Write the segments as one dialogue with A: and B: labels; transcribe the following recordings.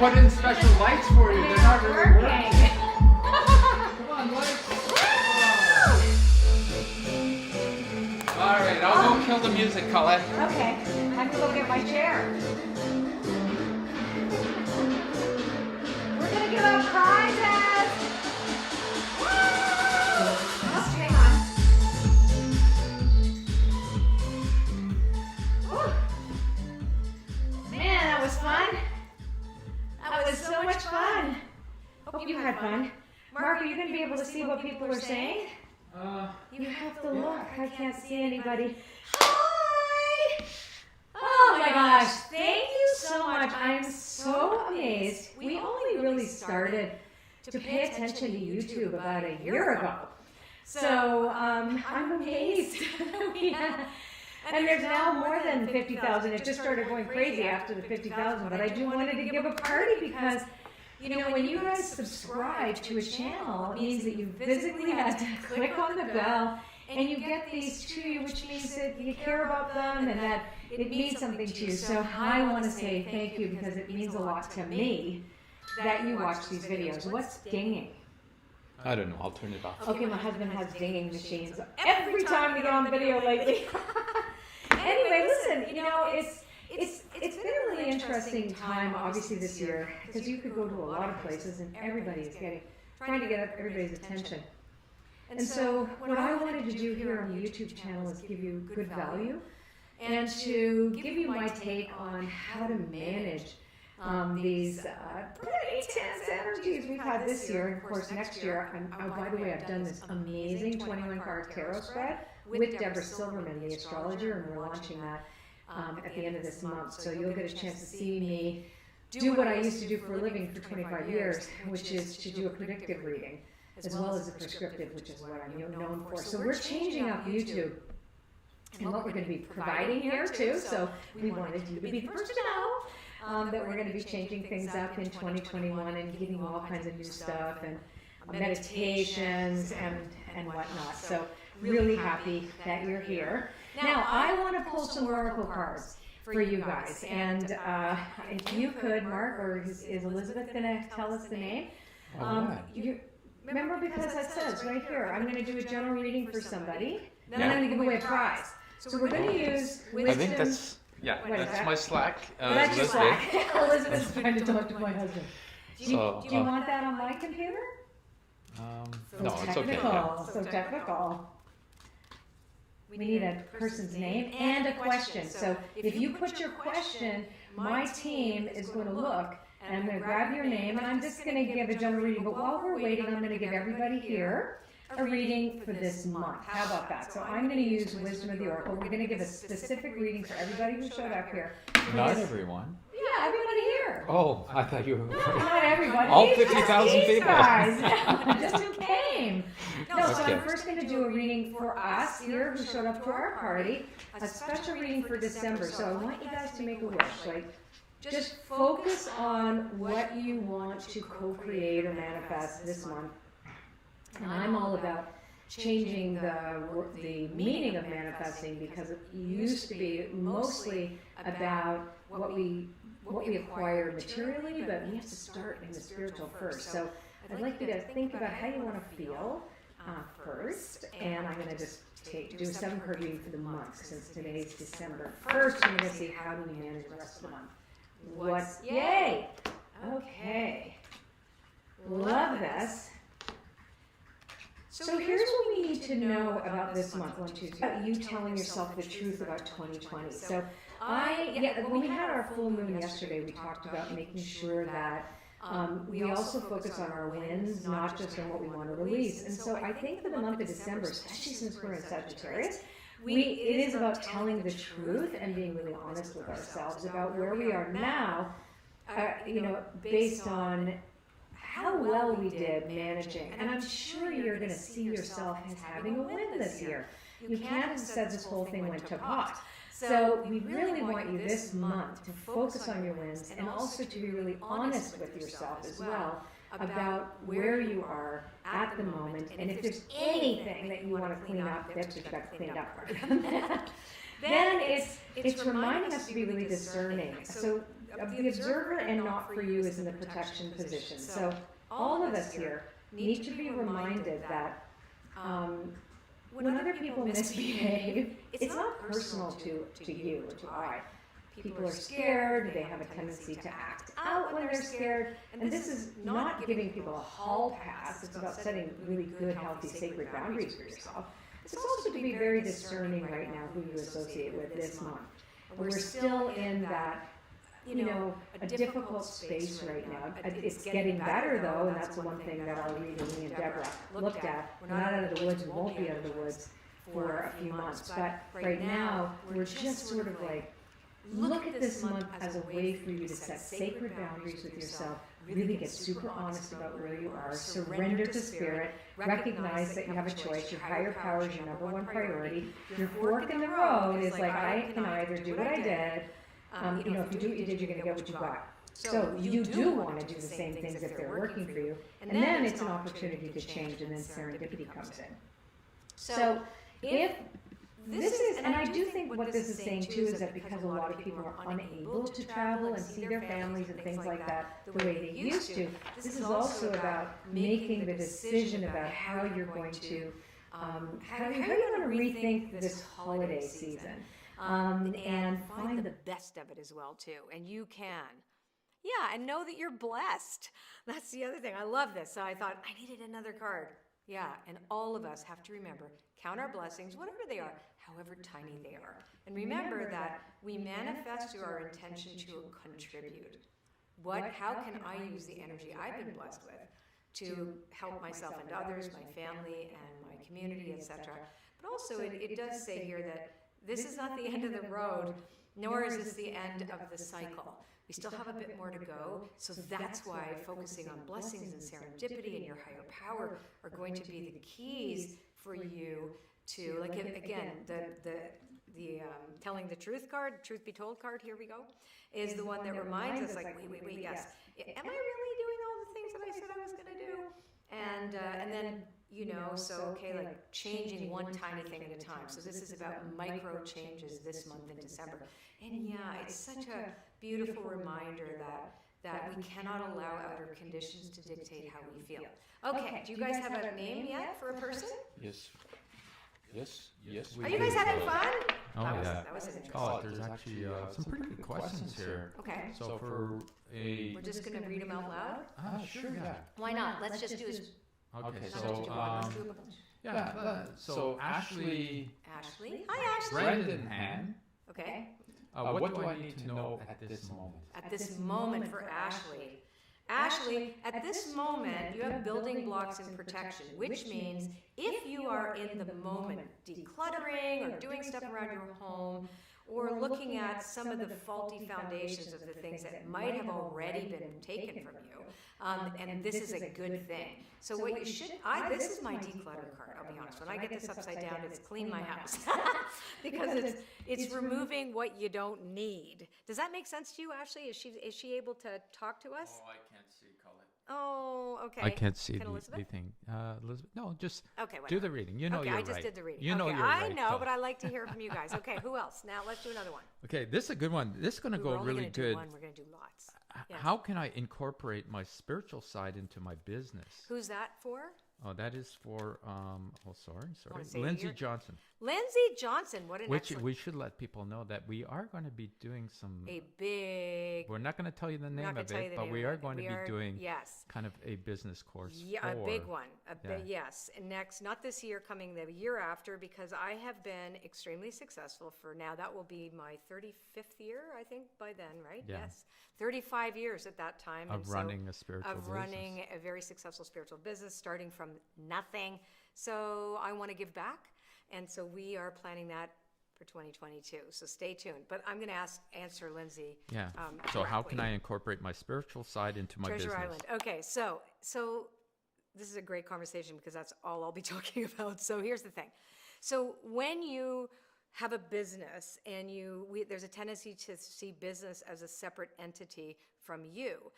A: put in special lights for you. They're not really working. Come on, lights. All right, I'll go kill the music, Colette.
B: Okay, I can go get my chair. We're gonna give out prizes. Oh, hang on. Whew. Man, that was fun. That was so much fun. Hope you had fun. Mark, are you gonna be able to see what people are saying? You have to look. I can't see anybody. Hi! Oh my gosh, thank you so much. I'm so amazed. We only really started to pay attention to YouTube about a year ago. So I'm amazed. And there's now more than 50,000. It just started going crazy after the 50,000. But I do wanted to give a party because, you know, when you guys subscribe to a channel, it means that you physically had to click on the bell and you get these to you, which means that you care about them and that it means something to you. So I want to say thank you because it means a lot to me that you watch these videos. What's dinging?
A: I don't know. I'll turn it off.
B: Okay, my husband has dinging machines every time we get on video lately. Anyway, listen, you know, it's been a really interesting time, obviously, this year, because you could go to a lot of places and everybody is trying to get everybody's attention. And so what I wanted to do here on the YouTube channel is give you good value and to give you my take on how to manage these pretty intense energies we've had this year. And of course, next year, by the way, I've done this amazing 21-card tarot spread with Deborah Silverman, the astrologer, and we're launching that at the end of this month. So you'll get a chance to see me do what I used to do for a living for 25 years, which is to do a predictive reading, as well as a prescriptive, which is what I'm known for. So we're changing up YouTube and what we're going to be providing here too. So we wanted you to be the first to know that we're going to be changing things up in 2021 and giving you all kinds of new stuff and meditations and whatnot. So really happy that you're here. Now I want to pull some oracle cards for you guys, and if you could, Mark, or is Elizabeth going to tell us the name? Remember, because it says right here, I'm going to do a general reading for somebody, then I'm going to give away a prize. So we're going to use wisdom.
A: I think that's my Slack.
B: That's your Slack. Elizabeth's trying to talk to my husband. Do you want that on my computer?
A: No, it's okay. Yeah.
B: So technical. We need a person's name and a question. So if you put your question, my team is going to look, and I'm going to grab your name, and I'm just going to give a general reading. But while we're waiting, I'm going to give everybody here a reading for this month. How about that? So I'm going to use Wisdom of the Oracle. We're going to give a specific reading for everybody who showed up here.
A: Not everyone.
B: Yeah, everybody here.
A: Oh, I thought you were...
B: Not everybody.
A: All 50,000 people.
B: Guys. Just who came. No, so I'm first going to do a reading for us here who showed up to our party, a special reading for December. So I want you guys to make a wish. Like, just focus on what you want to co-create or manifest this month. And I'm all about changing the meaning of manifesting, because it used to be mostly about what we acquire materially, but we have to start in the spiritual first. So I'd like you to think about how you want to feel first, and I'm going to just do a 7-card reading for the month since today's December 1st. We're going to see how do we manage the rest of the month. Yay! Okay. Love this. So here's what we need to know about this month, about you telling yourself the truth about 2020. So when we had our full moon yesterday, we talked about making sure that we also focus on our wins, not just on what we want to release. And so I think for the month of December, especially since we're in Sagittarius, it is about telling the truth and being really honest with ourselves about where we are now, based on how well we did managing. And I'm sure you're going to see yourself as having a win this year. You can't have said this whole thing went to pot. So we really want you this month to focus on your wins and also to be really honest with yourself as well about where you are at the moment. And if there's anything that you want to clean up, that's what you've got to clean it up. then it's reminding us to be really discerning. So the observer and not for you is in the protection position. So all of us here need to be reminded that when other people misbehave, it's not personal to you or to I. People are scared, they have a tendency to act out when they're scared, and this is not giving people a hall pass, it's about setting really good, healthy, sacred boundaries for yourself. It's also to be very discerning right now who you associate with this month. We're still in that, a difficult space right now. It's getting better though, and that's the one thing that our reader, me and Deborah, looked at. We're not out of the woods, we won't be out of the woods for a few months, but right now, we're just sort of like, look at this month as a way for you to set sacred boundaries with yourself, really get super honest about where you are, surrender to spirit, recognize that you have a choice, your higher power is your number one priority. Your fork in the road is like, I can either do what I did, if you do what you did, you're going to get what you got. So you do want to do the same things if they're working for you, and then it's an opportunity to change, and then serendipity comes in. So if this is, and I do think what this is saying too is that because a lot of people are unable to travel and see their families and things like that the way they used to, this is also about making the decision about how you're going to, how you're going to rethink this holiday season, and find the best of it as well too, and you can. Yeah, and know that you're blessed. That's the other thing. I love this. So I thought, I needed another card. Yeah, and all of us have to remember, count our blessings, whatever they are, however tiny they are. And remember that we manifest through our intention to contribute. How can I use the energy I've been blessed with to help myself and others, my family and my community, etc. But also it does say here that this is not the end of the road, nor is this the end of the cycle. We still have a bit more to go, so that's why focusing on blessings and serendipity and your higher power are going to be the keys for you to, like, again, the telling the truth card, truth be told card, here we go, is the one that reminds us, like, wait, yes, am I really doing all the things that I said I was going to do? And then, like changing one tiny thing at a time. So this is about micro changes this month in December. And yeah, it's such a beautiful reminder that we cannot allow outer conditions to dictate how we feel. Okay, do you guys have a name yet for a person?
C: Yes.
B: Are you guys having fun?
C: Oh, yeah.
B: That was interesting.
C: Oh, there's actually some pretty good questions here.
B: Okay.
C: So
B: We're just going to read them out loud?
C: Sure, yeah.
B: Why not? Let's just do it.
C: Okay,
B: Let's
C: so,
B: just do one. Let's do a bunch.
C: so Ashley,
B: Hi, Ashley.
C: Brendan, Ann,
B: Okay.
C: what do I need to know at this moment?
B: At this moment for Ashley. Ashley, at this moment, you have building blocks in protection, which means if you are in the moment decluttering or doing stuff around your home or looking at some of the faulty foundations of the things that might have already been taken from you, and this is a good thing. So what you should, this is my declutter card, I'll be honest. When I get this upside down, it's clean my house. Because it's removing what you don't need. Does that make sense to you, Ashley? Is she able to talk to us?
C: Oh, I can't see Colette.
B: Oh, okay.
C: I can't see
B: Can Elizabeth?
C: anything. Elizabeth, no, just
B: Okay,
C: do
B: whatever.
C: the reading. You know
B: Okay,
C: you're
B: I
C: right.
B: just did the reading.
C: You know
B: okay,
C: you're right.
B: I know, but I like to hear from you guys. Okay, who else? Now let's do another one.
C: Okay, this is a good one. This is going to
B: We're
C: go
B: only
C: really
B: gonna do
C: good.
B: one, we're going to do lots. Yes.
C: How can I incorporate my spiritual side into my business?
B: Who's that for?
C: Oh, that is for, sorry.
B: Wanna say it
C: Lindsay
B: here?
C: Johnson.
B: Lindsay Johnson, what an
C: Which
B: excellent...
C: we should let people know that we are going to be doing some.
B: A big...
C: We're not going to tell you the
B: We're
C: name
B: not gonna
C: of
B: tell you
C: it,
B: the
C: but
B: name
C: we
B: of
C: are
B: it.
C: going to
B: We
C: be
B: are-
C: doing
B: yes.
C: kind of a business course.
B: Yeah, a big one. Yes. And next, not this year, coming the year after, because I have been extremely successful for now. That will be my 35th year, I think, by then, right?
C: Yeah.
B: Yes. 35 years at that time.
C: Of
B: and so-
C: running a spiritual business.
B: Of running a very successful spiritual business, starting from nothing. So I want to give back. And so we are planning that for 2022. So stay tuned. But I'm going to answer Lindsay.
C: Yeah. So how can
B: directly.
C: I incorporate my spiritual side into my
B: Treasure
C: business?
B: Island. Okay, so this is a great conversation because that's all I'll be talking about. So here's the thing. So when you have a business and there's a tendency to see business as a separate entity from you,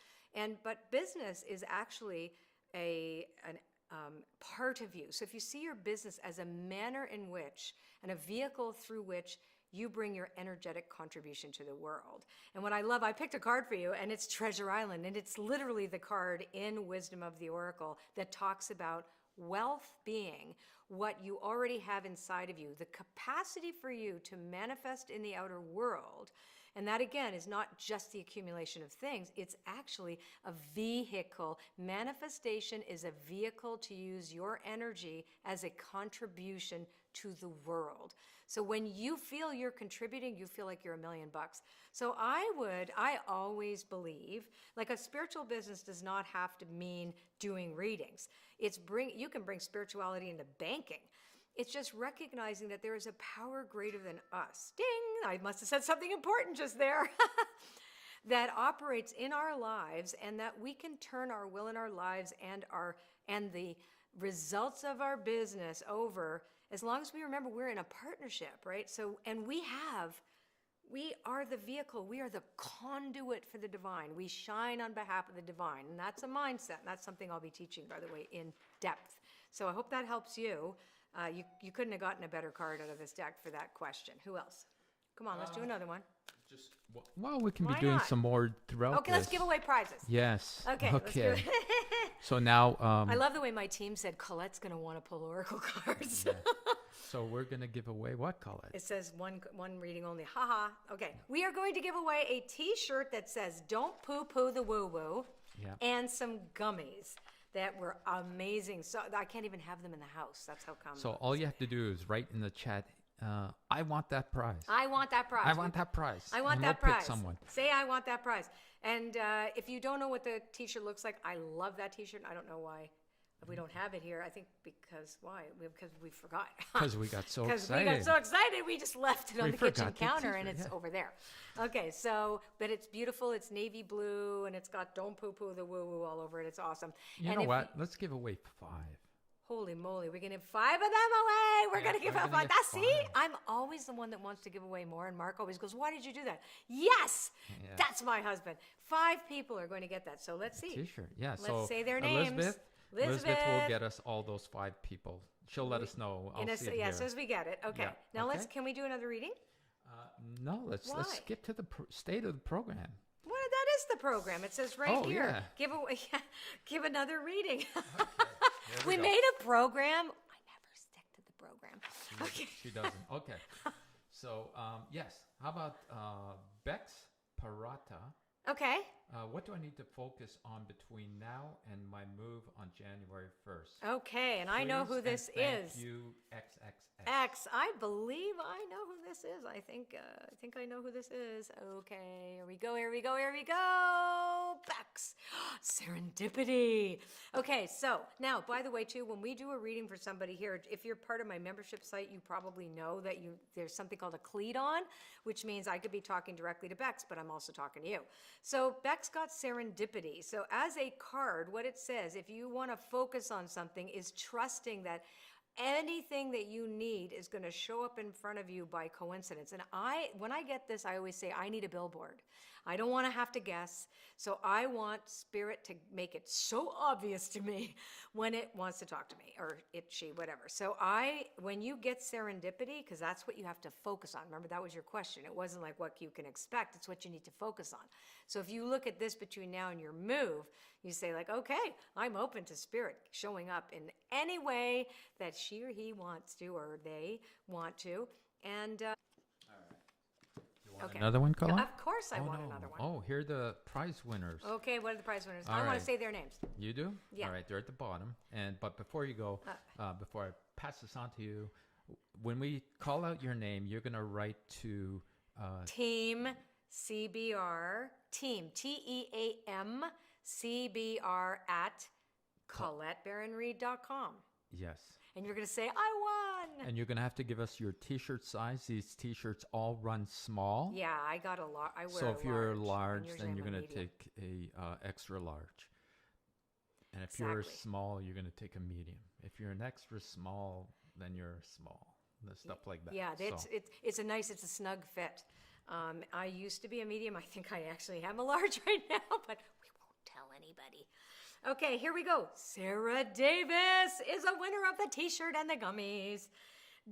B: but business is actually an part of you. So if you see your business as a manner in which and a vehicle through which you bring your energetic contribution to the world. And what I love, I picked a card for you, and it's Treasure Island, and it's literally the card in Wisdom of the Oracle that talks about wealth being what you already have inside of you, the capacity for you to manifest in the outer world. And that, again, is not just the accumulation of things. It's actually a vehicle. Manifestation is a vehicle to use your energy as a contribution to the world. So when you feel you're contributing, you feel like you're $1,000,000. So I always believe, like, a spiritual business does not have to mean doing readings. You can bring spirituality into banking. It's just recognizing that there is a power greater than us. Ding! I must have said something important just there. That operates in our lives, and that we can turn our will in our lives and the results of our business over, as long as we remember we're in a partnership, right? So, and we are the vehicle. We are the conduit for the divine. We shine on behalf of the divine. And that's a mindset. And that's something I'll be teaching, by the way, in depth. So I hope that helps you. You couldn't have gotten a better card out of this deck for that question. Who else? Come on, let's do another one.
C: Well, we can
B: Why
C: be doing
B: not?
C: some more throughout
B: Okay, let's give away prizes.
C: Yes.
B: Okay. Let's do it.
C: So now...
B: I love the way my team said Colette's going to want to pull Oracle cards.
C: Yeah. So we're going to give away what, Colette?
B: It says one reading only. Haha. Okay. We are going to give away a T-shirt that says "Don't poo-poo the woo-woo" and some gummies that were amazing. So I can't even have them in the house. That's how come.
C: So all you have to do is write in the chat, I want that prize.
B: I want that prize.
C: I want that prize.
B: I want
C: and
B: that
C: we'll
B: prize.
C: Pick someone.
B: Say I want that prize. And if you don't know what the T-shirt looks like, I love that T-shirt. I don't know why we don't have it here. I think because we forgot.
C: Because we got so
B: Because
C: excited.
B: we got so excited, we just left it on the kitchen
C: forgot the
B: counter, and
C: T-shirt,
B: it's
C: yeah.
B: over there. Okay, but it's beautiful. It's navy blue, and it's got "Don't poo-poo the woo-woo" all over it. It's awesome.
C: You know what? Let's give away 5.
B: Holy moly, we're going to give 5 of them away. We're going to give out 5. See, I'm always the one that wants to give away more, and Mark always goes, why did you do that? Yes, that's my husband. 5 people are going to get that, so let's see.
C: T-shirt, yeah.
B: Let's say their names.
C: Elizabeth will get us all those 5 people. She'll let us know. I'll see it here.
B: As soon as we get it. Okay.
C: Yeah.
B: Now
C: Okay.
B: can we do another reading?
C: No, let's skip to the state of the program.
B: Well, that is the program. It says right here.
C: Yeah.
B: Give another reading.
C: Okay.
B: We made a program. I never stick to the program. Okay.
C: She doesn't. Okay. So, yes. How about Bex Parata?
B: Okay.
C: What do I need to focus on between now and my move on January 1st?
B: Okay, and I know who this is.
C: Thank you, XXX.
B: X. I believe I know who this is. I think I know who this is. Okay, here we go. Bex. Serendipity. Okay, so now, by the way, too, when we do a reading for somebody here, if you're part of my membership site, you probably know that there's something called a cleat on, which means I could be talking directly to Bex, but I'm also talking to you. So Bex got serendipity. So as a card, what it says, if you want to focus on something, is trusting that anything that you need is going to show up in front of you by coincidence. And when I get this, I always say, I need a billboard. I don't want to have to guess. So I want Spirit to make it so obvious to me when it wants to talk to me, or it, she, whatever. So when you get serendipity, because that's what you have to focus on. Remember, that was your question. It wasn't like what you can expect. It's what you need to focus on. So if you look at this between now and your move, you say like, okay, I'm open to Spirit showing up in any way that she or he wants to, or they want to. And okay.
C: Another one, Colette?
B: Of course I want another one.
C: Oh, here are the prize winners.
B: Okay, what are the prize winners?
C: All
B: I want
C: right.
B: to say their names.
C: You do?
B: Yeah.
C: All right, they're at the bottom. But before you go, before I pass this on to you, when we call out your name, you're going to write to...
B: Team CBR, Team, TEAM, CBR at ColetteBaron-Reid.com.
C: Yes.
B: And you're going to say, I won.
C: And you're going to have to give us your T-shirt size. These T-shirts all run small.
B: Yeah, I got a lot. I wear
C: So if you're large,
B: and
C: then you're
B: I'm a
C: going to
B: medium.
C: take a extra large. And if
B: Exactly.
C: you're small, you're going to take a medium. If you're an extra small, then you're small. Stuff like that.
B: Yeah, it's a snug fit. I used to be a medium. I think I actually am a large right now, but we won't tell anybody. Okay, here we go. Sarah Davis is a winner of the T-shirt and the gummies.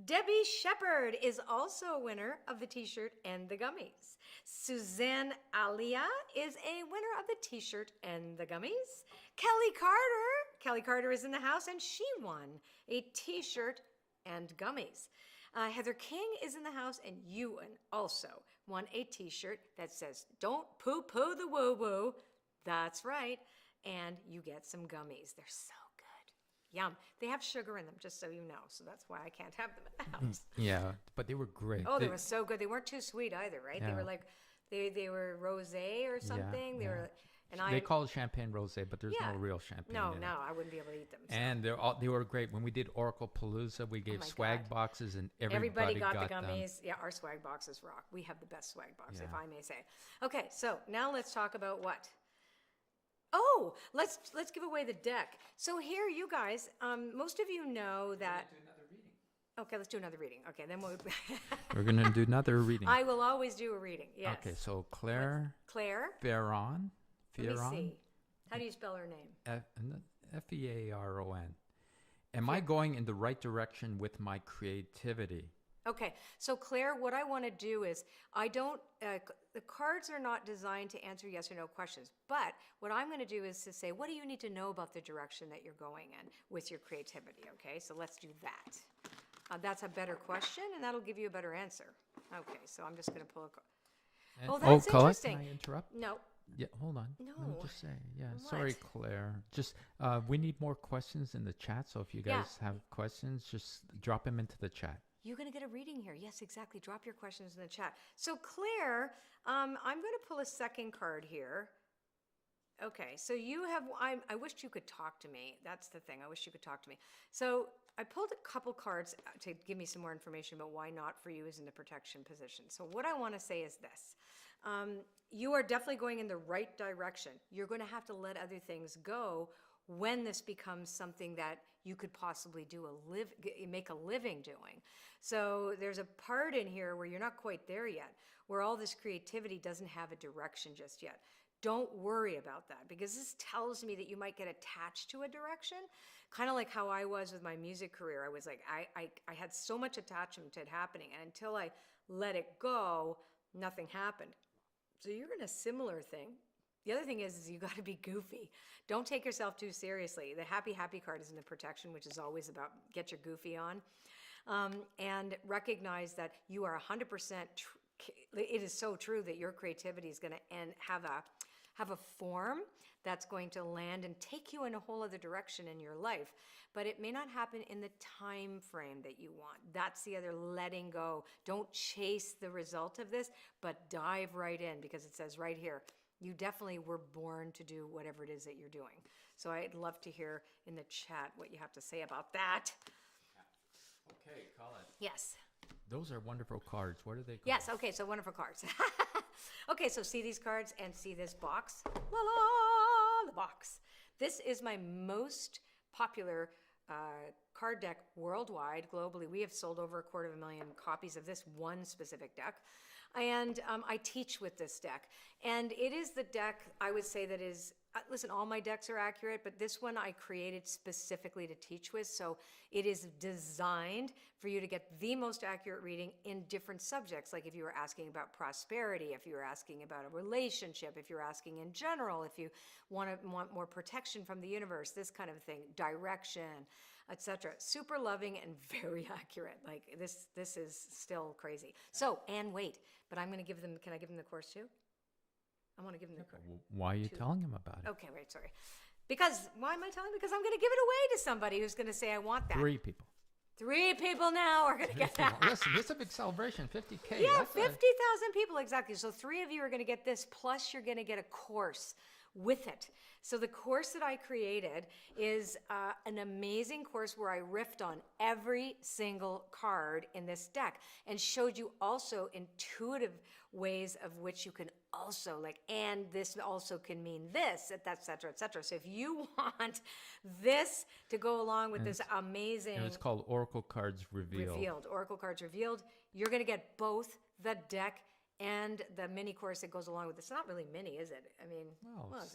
B: Debbie Shepard is also a winner of the t-shirt and the gummies. Suzanne Alia is a winner of the t-shirt and the gummies. Kelly Carter is in the house and she won a t-shirt and gummies. Heather King is in the house and you also won a t-shirt that says, "Don't poo-poo the woo-woo." That's right. And you get some gummies. They're so good. Yum. They have sugar in them, just so you know. So that's why I can't have them at the house.
C: Yeah, but they were great.
B: Oh, they were so good. They weren't too sweet either, right?
C: Yeah.
B: They were like, they were rosé or something. They were, and
C: they call it champagne rosé, but there's no real champagne.
B: No,
C: in
B: no,
C: it.
B: I wouldn't be able to eat them. So.
C: And they were great. When we did Oracle Palooza, we gave swag boxes, and everybody
B: got the
C: them.
B: gummies. Yeah, our swag boxes rock. We have the best swag box, if I may say. Okay, so now let's talk about what. Oh, let's give away the deck. So here, you guys, most of you know that. Okay, let's do another reading. Okay, then
C: we're going to do another reading.
B: I will always do a reading, yes.
C: Okay, so Claire Baron.
B: Let me see. How do you spell her name?
C: Fearon. Am I going in the right direction with my creativity?
B: Okay, so Claire, what I want to do is, the cards are not designed to answer yes or no questions, but what I'm going to do is to say, what do you need to know about the direction that you're going in with your creativity, okay? So let's do that. That's a better question, and that'll give you a better answer. Okay, so I'm just going to pull a card. Oh, that's interesting.
C: Can I interrupt?
B: No.
C: Yeah, hold on.
B: No.
C: Let me just say,
B: What?
C: sorry, Claire. Just, we need more questions in the chat, so if you guys have questions, just drop them into the chat.
B: You're going to get a reading here. Yes, exactly. Drop your questions in the chat. So, Claire, I'm going to pull a second card here. Okay, so you have, I wish you could talk to me. That's the thing. I wish you could talk to me. So I pulled a couple cards to give me some more information about why not for you is in the protection position. So what I want to say is this. You are definitely going in the right direction. You're going to have to let other things go when this becomes something that you could possibly make a living doing. So there's a part in here where you're not quite there yet, where all this creativity doesn't have a direction just yet. Don't worry about that, because this tells me that you might get attached to a direction, kind of like how I was with my music career. I was like, I had so much attachment to it happening, and until I let it go, nothing happened. So you're in a similar thing. The other thing is you got to be goofy. Don't take yourself too seriously. The happy card is in the protection, which is always about get your goofy on, and recognize that you are 100%. It is so true that your creativity is going to have a form that's going to land and take you in a whole other direction in your life, but it may not happen in the time frame that you want. That's the other letting go. Don't chase the result of this, but dive right in, because it says right here, you definitely were born to do whatever it is that you're doing. So I'd love to hear in the chat what you have to say about that.
C: Okay, Colette.
B: Yes.
C: Those are wonderful cards. What are they called?
B: Yes, okay, so wonderful cards. Okay, so see these cards and see this box? La la, the box. This is my most popular card deck worldwide, globally. We have sold over 250,000 copies of this one specific deck. And I teach with this deck. And it is the deck, I would say, that is, listen, all my decks are accurate, but this one I created specifically to teach with. So it is designed for you to get the most accurate reading in different subjects. Like if you were asking about prosperity, if you were asking about a relationship, if you're asking in general, if you want more protection from the universe, this kind of thing, direction, etc. Super loving and very accurate. Like this is still crazy. So, and wait, but I'm going to give them, can I give them the course too? I want to give them the course.
C: Why are you telling him about it?
B: Okay, right, sorry. Why am I telling? Because I'm going to give it away to somebody who's going to say, I want that.
C: 3 people.
B: 3 people now are going to get that.
C: Listen, this is a big celebration, 50K.
B: Yeah, 50,000 people, exactly. So 3 of you are going to get this, plus you're going to get a course with it. So the course that I created is an amazing course where I riffed on every single card in this deck and showed you also intuitive ways of which you can also and this also can mean this, et cetera, et cetera. So if you want this to go along with this amazing...
C: And it's called Oracle Cards Revealed.
B: Oracle Cards Revealed. You're going to get both the deck and the mini course that goes along with it. It's not really mini, is it? I mean,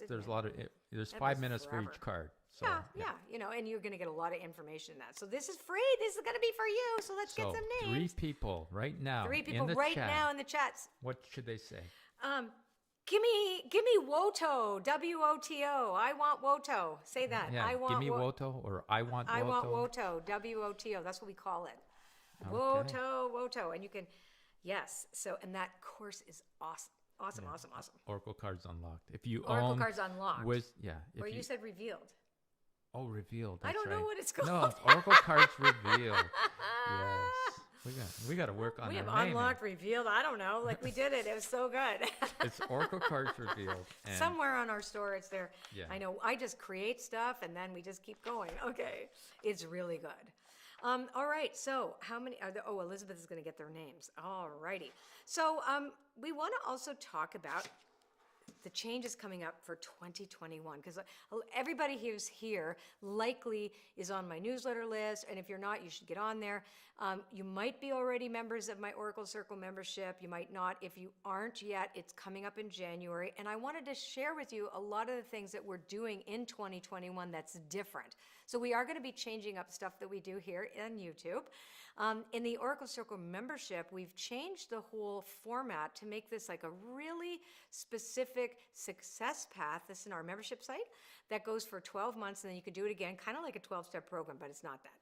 C: there's a lot of there's
B: That
C: 5
B: was
C: minutes
B: forever.
C: for each card. So,
B: yeah, and you're going to get a lot of information in that. So this is free. This is going to be for you. So let's get
C: So
B: some
C: 3
B: names.
C: people right now.
B: 3 people
C: in the
B: right
C: chat.
B: now in the chats.
C: What should they say?
B: Give me Woto, W-O-T-O. I want Woto. Say that.
C: Yeah,
B: I want
C: give me Woto, or I want Woto.
B: I want Woto, W-O-T-O. That's what we call it.
C: Okay.
B: Woto. And you can, yes. So, and that course is awesome. Awesome.
C: Oracle cards unlocked. If you
B: Oracle
C: own
B: cards unlocked.
C: if
B: Or you said revealed.
C: Oh, revealed.
B: I
C: That's
B: don't know
C: right.
B: what it's called.
C: No, it's Oracle cards revealed. Yes. We got to work on
B: We
C: our
B: have
C: naming.
B: unlocked, revealed. I don't know. Like we did it. It was so good.
C: It's Oracle cards revealed. And
B: Somewhere on our store, it's there.
C: Yeah.
B: I know. I just create stuff and then we just keep going. Okay. It's really good. All right. So how many are there? Oh, Elizabeth is going to get their names. All righty. So we want to also talk about the changes coming up for 2021, because everybody who's here likely is on my newsletter list, and if you're not, you should get on there. You might be already members of my Oracle Circle membership. You might not. If you aren't yet, it's coming up in January, and I wanted to share with you a lot of the things that we're doing in 2021 that's different. So we are going to be changing up stuff that we do here on YouTube. In the Oracle Circle membership, we've changed the whole format to make this like a really specific success path. This is in our membership site that goes for 12 months, and then you can do it again, kind of like a 12-step program, but it's not that.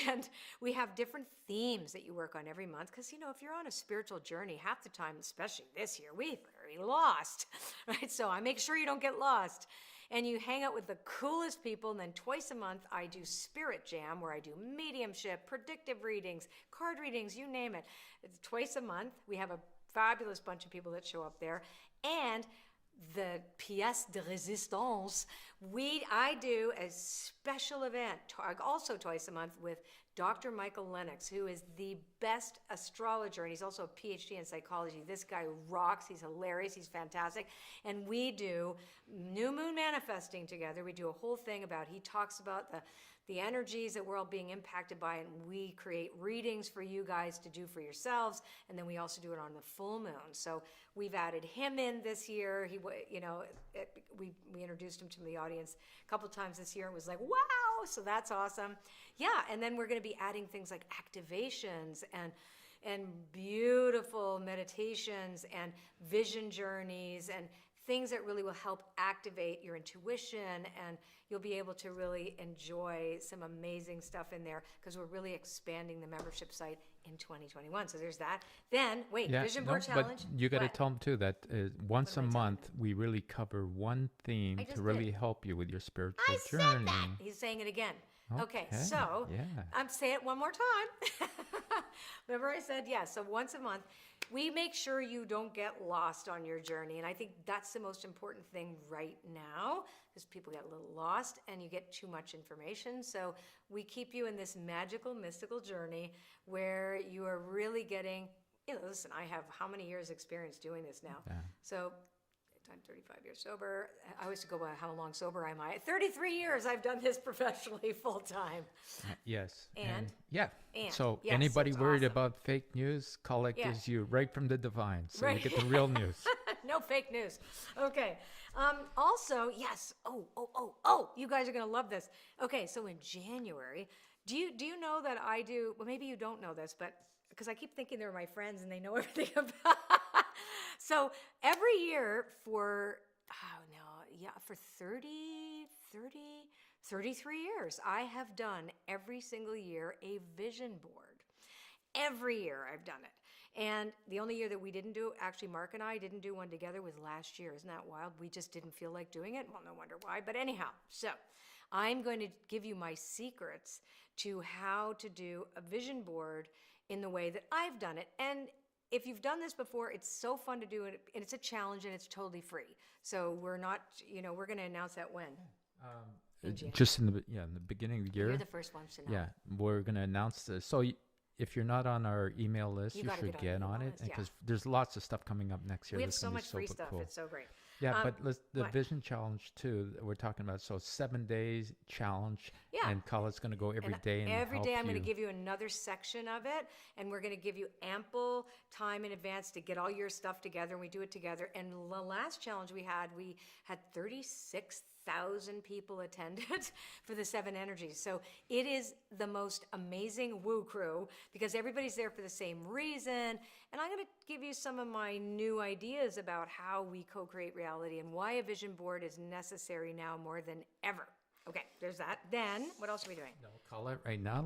B: And we have different themes that you work on every month, because, if you're on a spiritual journey, half the time, especially this year, we're very lost, right? So I make sure you don't get lost. And you hang out with the coolest people, and then twice a month I do Spirit Jam, where I do mediumship, predictive readings, card readings, you name it. It's twice a month. We have a fabulous bunch of people that show up there. And the pièce de résistance, I do a special event, also twice a month, with Dr. Michael Lennox, who is the best astrologer, and he's also a PhD in psychology. This guy rocks. He's hilarious. He's fantastic. And we do new moon manifesting together. We do a whole thing he talks about the energies that we're all being impacted by, and we create readings for you guys to do for yourselves, and then we also do it on the full moon. So we've added him in this year. We introduced him to the audience a couple times this year. It was like, wow, so that's awesome. Yeah, and then we're going to be adding things like activations and beautiful meditations and vision journeys and things that really will help activate your intuition, and you'll be able to really enjoy some amazing stuff in there, because we're really expanding the membership site in 2021. So there's that. Then, Vision Board Challenge.
C: But you got to tell them too that once a month we really cover one theme to really help you with your spiritual journey.
B: Said that. He's saying it again. Okay, so I'm saying it one more time. Remember I said, so once a month, we make sure you don't get lost on your journey. And I think that's the most important thing right now, because people get a little lost and you get too much information. So we keep you in this magical, mystical journey where you are really getting, listen, I have how many years experience doing this now? Yeah. So I'm 35 years sober. I always go by how long sober am I? 33 years I've done this professionally full time.
C: Yes.
B: And
C: so anybody worried about fake news, Colette gives you right from the divine. So you get the real news.
B: No fake news. Okay. Also, yes. Oh, you guys are going to love this. Okay, so in January, do you know that I do, well, maybe you don't know this, but because I keep thinking they're my friends and they know everything about. So every year for 33 years, I have done every single year a vision board. Every year I've done it. And the only year that we didn't do, actually Mark and I didn't do one together, was last year. Isn't that wild? We just didn't feel like doing it. Well, no wonder why. But anyhow, so I'm going to give you my secrets to how to do a vision board in the way that I've done it. And if you've done this before, it's so fun to do it, and it's a challenge, and it's totally free. So we're not, we're going to announce that when?
C: Just in the beginning of the year.
B: You're the first ones to know.
C: Yeah, we're going to announce this. So if you're not on our email list, you should get on it, because there's lots of stuff coming up next year.
B: We have so much free stuff. Cool. It's so great.
C: Yeah, but the
D: what?
C: vision challenge too, that we're talking about. So 7 days challenge.
D: Yeah.
C: And Colette's going to go every day and
D: every
C: help
D: day I'm going
C: you.
D: to give you another section of it, and we're going to give you ample time in advance to get all your stuff together, and we do it together. And the last challenge we had 36,000 people attended for the 7 energies. So it is the most amazing woo crew because everybody's there for the same reason. And I'm going to give you some of my new ideas about how we co-create reality and why a vision board is necessary now more than ever. Okay, there's that. Then, what else are we doing?
C: No, Colette, right now,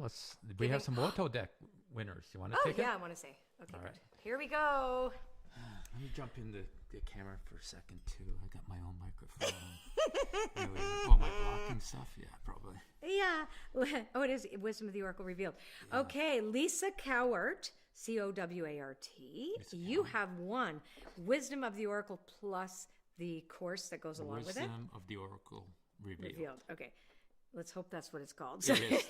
C: we have some Auto Deck winners. You want to take it?
D: Oh, yeah, I want to say. Okay,
C: All
D: good.
C: right.
D: Here we go.
C: Let me jump in the camera for a second, too. I got my own microphone. Anyway, all my blocking stuff? Yeah, probably.
D: Yeah. Oh, it is Wisdom of the Oracle Revealed. Yeah. Okay, Lisa Cowart, Cowart. You have won Wisdom of the Oracle plus the course that goes along with it.
C: Wisdom of the Oracle Revealed.
D: Okay. Let's hope that's what it's called.
C: It is.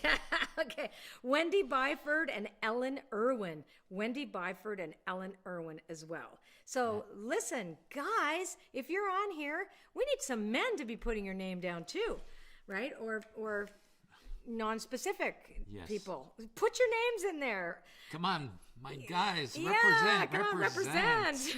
D: Okay. Wendy Byford and Ellen Irwin. Wendy Byford and Ellen Irwin as well. So listen, guys, if you're on here, we need some men to be putting your name down too, right? Or non-specific people. Put your names in there.
C: Come on, my guys,
D: Yeah,
C: represent.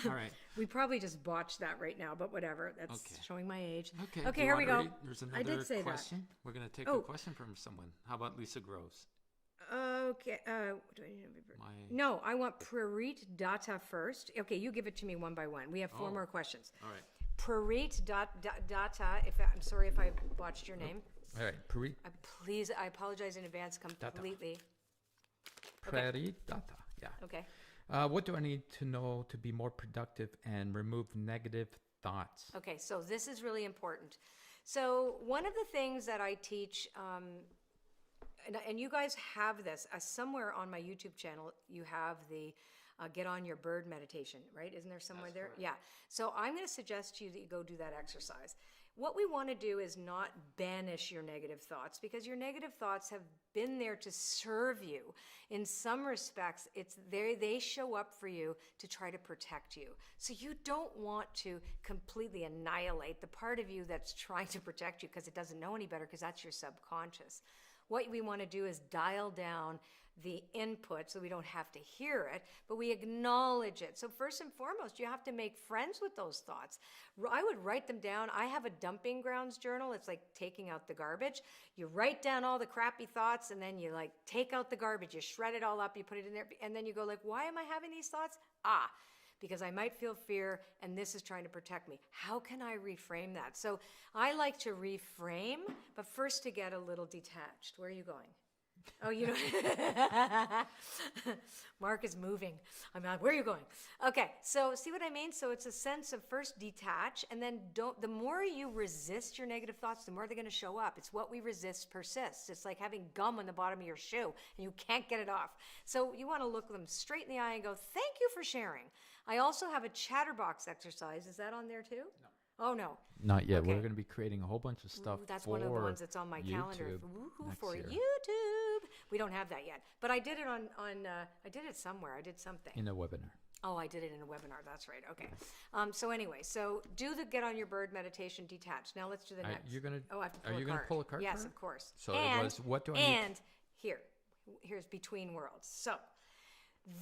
C: All right.
D: We probably just botched that right now, but whatever. That's showing my age.
C: Okay,
D: here we go.
C: There's another
D: I did say
C: question.
D: that.
C: We're going to take a question from someone. How about Lisa Groves?
D: Okay. Do I need to No, I want Prarit Data first. Okay, you give it to me one by one. We have 4 more questions.
C: All right.
D: Prarit Data. I'm sorry if I botched your name.
C: All right, Prarit.
D: I apologize in advance completely.
C: Prarit Data. Yeah.
D: Okay.
C: What do I need to know to be more productive and remove negative thoughts?
D: Okay, so this is really important. So one of the things that I teach, and you guys have this, somewhere on my YouTube channel, you have the Get on Your Bird meditation, right? Isn't there somewhere there? Yeah. So I'm going to suggest to you that you go do that exercise. What we want to do is not banish your negative thoughts because your negative thoughts have been there to serve you. In some respects, they show up for you to try to protect you. So you don't want to completely annihilate the part of you that's trying to protect you because it doesn't know any better because that's your subconscious. What we want to do is dial down the input so we don't have to hear it, but we acknowledge it. So first and foremost, you have to make friends with those thoughts. I would write them down. I have a dumping grounds journal. It's like taking out the garbage. You write down all the crappy thoughts and then you like take out the garbage. You shred it all up, you put it in there, and then you go like, why am I having these thoughts? Because I might feel fear and this is trying to protect me. How can I reframe that? So I like to reframe, but first to get a little detached. Where are you going? Oh, you know, Mark is moving. I'm like, where are you going? Okay, so see what I mean? So it's a sense of first detach, and then the more you resist your negative thoughts, the more they're going to show up. It's what we resist persists. It's like having gum on the bottom of your shoe, and you can't get it off. So you want to look them straight in the eye and go, thank you for sharing. I also have a chatterbox exercise. Is that on there too? No. Oh, no.
C: Not yet. Okay. We're going to be creating a whole bunch of stuff.
D: That's one of the ones that's on my calendar. For
C: year.
D: YouTube. We don't have that yet. But I did it I did it somewhere. I did something.
C: In a webinar.
D: Oh, I did it in a webinar. That's right. Okay. So anyway, do the Get on Your Bird meditation detached. Now let's do the next. I have to pull a card.
C: Are you going to pull a card?
D: Yes, of course.
C: So it was, what do I need?
D: And here's Between Worlds. So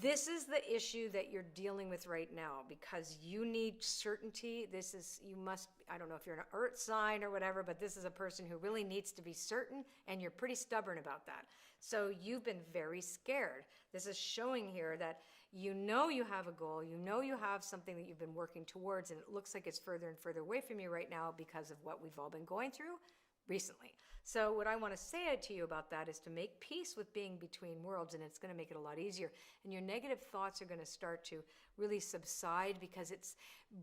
D: this is the issue that you're dealing with right now because you need certainty. I don't know if you're an earth sign or whatever, but this is a person who really needs to be certain, and you're pretty stubborn about that. So you've been very scared. This is showing here that you know you have a goal, you know you have something that you've been working towards, and it looks like it's further and further away from you right now because of what we've all been going through recently. So what I want to say to you about that is to make peace with being between worlds, and it's going to make it a lot easier. And your negative thoughts are going to start to really subside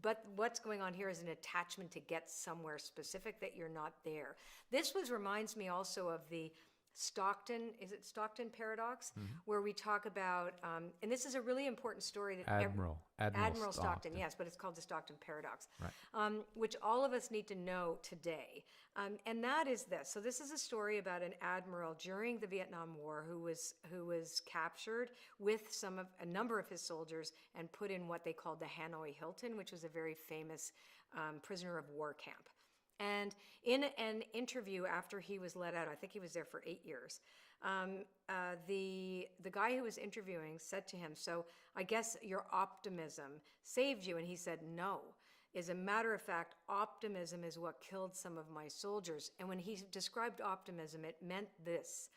D: but what's going on here is an attachment to get somewhere specific that you're not there. This reminds me also of the is it Stockton Paradox, where we talk about, and this is a really important story that
C: Admiral
D: Stockton, yes, but it's called the Stockton Paradox,
C: Right.
D: Which all of us need to know today. And that is this. So this is a story about an admiral during the Vietnam War who was captured with a number of his soldiers and put in what they called the Hanoi Hilton, which was a very famous prisoner of war camp. And in an interview after he was let out, I think he was there for 8 years, the guy who was interviewing said to him, "So I guess your optimism saved you?" And he said, "No. As a matter of fact, optimism is what killed some of my soldiers." And when he described optimism, it meant this,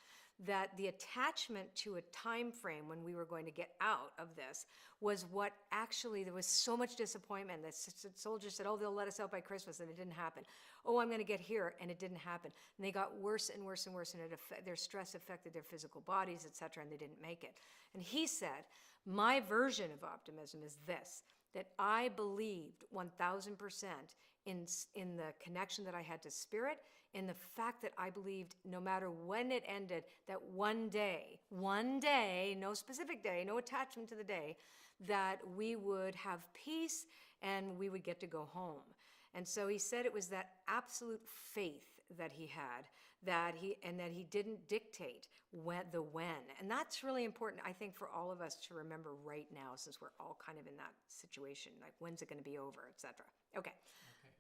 D: that the attachment to a time frame when we were going to get out of this was what actually, there was so much disappointment. The soldiers said, "Oh, they'll let us out by Christmas," and it didn't happen. "Oh, I'm going to get here," and it didn't happen. And they got worse and worse and worse, and their stress affected their physical bodies, etc., and they didn't make it. And he said, "My version of optimism is this, that I believed 1,000% in the connection that I had to spirit, in the fact that I believed no matter when it ended, that one day, no specific day, no attachment to the day, that we would have peace and we would get to go home." And so he said it was that absolute faith that he had, that he didn't dictate when. And that's really important, I think, for all of us to remember right now, since we're all kind of in that situation, like when's it going to be over, etc. Okay.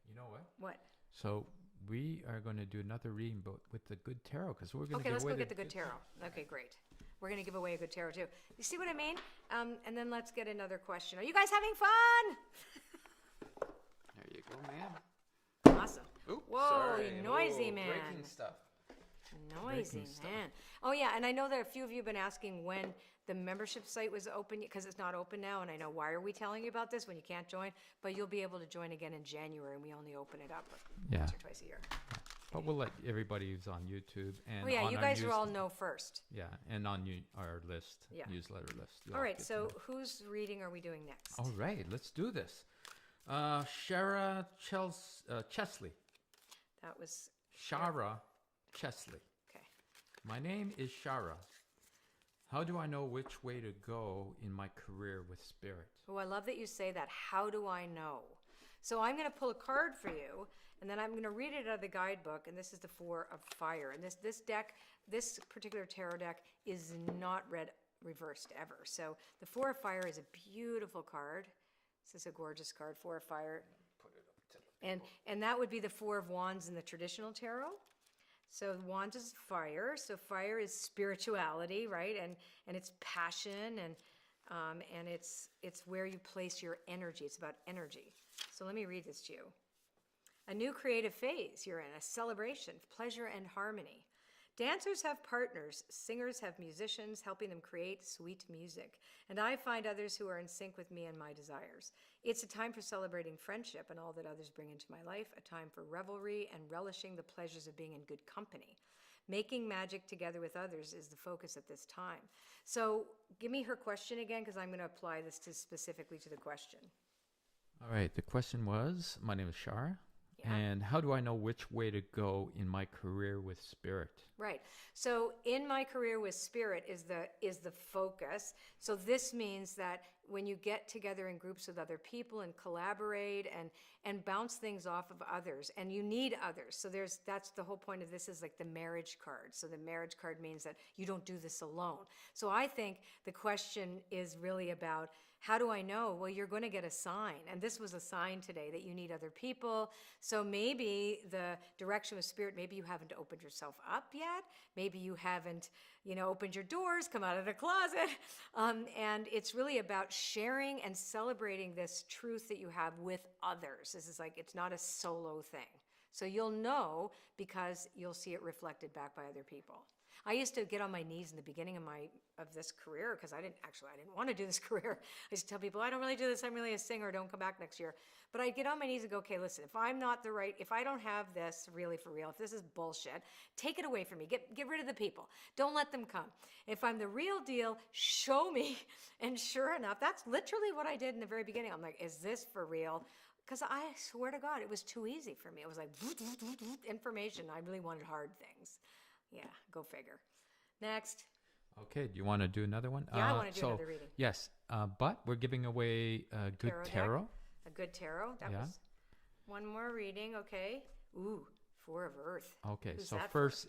C: You know what?
D: What?
C: So we are going to do another reading, but with the good tarot, because we're going to
D: Okay, let's go get the good tarot. Okay, great. We're going to give away a good tarot too. You see what I mean? And then let's get another question. Are you guys having fun?
C: There you go, ma'am.
D: Awesome.
C: Ooh,
D: Whoa,
C: sorry.
D: you noisy
C: Whoa,
D: man.
C: Breaking stuff.
D: Noisy
C: Breaking stuff.
D: man. Oh yeah, and I know that a few of you have been asking when the membership site was open, because it's not open now, and I know, why are we telling you about this when you can't join? But you'll be able to join again in January, and we only open it up once or twice a year.
C: But we'll let everybody who's on YouTube and
D: Oh yeah,
C: on
D: you
C: our
D: guys will all know first.
C: Yeah, and on our list,
D: Yeah.
C: newsletter list.
D: All right, so whose reading are we doing next?
C: All right, let's do this. Shara Chesley.
D: That was
C: Shara Chesley.
D: okay.
C: My name is Shara. How do I know which way to go in my career with spirit?
D: Oh, I love that you say that. How do I know? So I'm going to pull a card for you, and then I'm going to read it out of the guidebook, and this is the Four of Fire. And this particular tarot deck is not read reversed ever. So the Four of Fire is a beautiful card. This is a gorgeous card, Four of Fire.
C: Put it up to the
D: And that would be the Four of Wands in the traditional tarot. So Wands is fire. So fire is spirituality, right? And it's passion, and it's where you place your energy. It's about energy. So let me read this to you. A new creative phase you're in, a celebration, pleasure and harmony. Dancers have partners, singers have musicians, helping them create sweet music. And I find others who are in sync with me and my desires. It's a time for celebrating friendship and all that others bring into my life, a time for revelry and relishing the pleasures of being in good company. Making magic together with others is the focus at this time. So give me her question again, because I'm going to apply this specifically to the question.
C: All right, the question was, my name is Shara.
D: Yeah.
C: And how do I know which way to go in my career with spirit?
D: Right. So in my career with spirit is the focus. So this means that when you get together in groups with other people and collaborate and bounce things off of others, and you need others. So that's the whole point of this, is like the marriage card. So the marriage card means that you don't do this alone. So I think the question is really about, how do I know? Well, you're going to get a sign. And this was a sign today that you need other people. So maybe the direction of spirit, maybe you haven't opened yourself up yet. Maybe you haven't, opened your doors, come out of the closet. And it's really about sharing and celebrating this truth that you have with others. This is like, it's not a solo thing. So you'll know because you'll see it reflected back by other people. I used to get on my knees in the beginning of this career, because I didn't want to do this career. I used to tell people, I don't really do this, I'm really a singer, don't come back next year. But I'd get on my knees and go, okay, listen, if I don't have this really for real, if this is bullshit, take it away from me. Get rid of the people. Don't let them come. If I'm the real deal, show me. And sure enough, that's literally what I did in the very beginning. I'm like, is this for real? Because I swear to God, it was too easy for me. It was like information. I really wanted hard things. Yeah, go figure. Next.
C: Okay, do you want to do another one?
D: Yeah, I want to do another reading.
C: Yes, but we're giving away a good tarot.
D: A good tarot. That was one more reading. Okay. Ooh, Four of Earth.
C: Okay,
D: Who's
C: so
D: that
C: first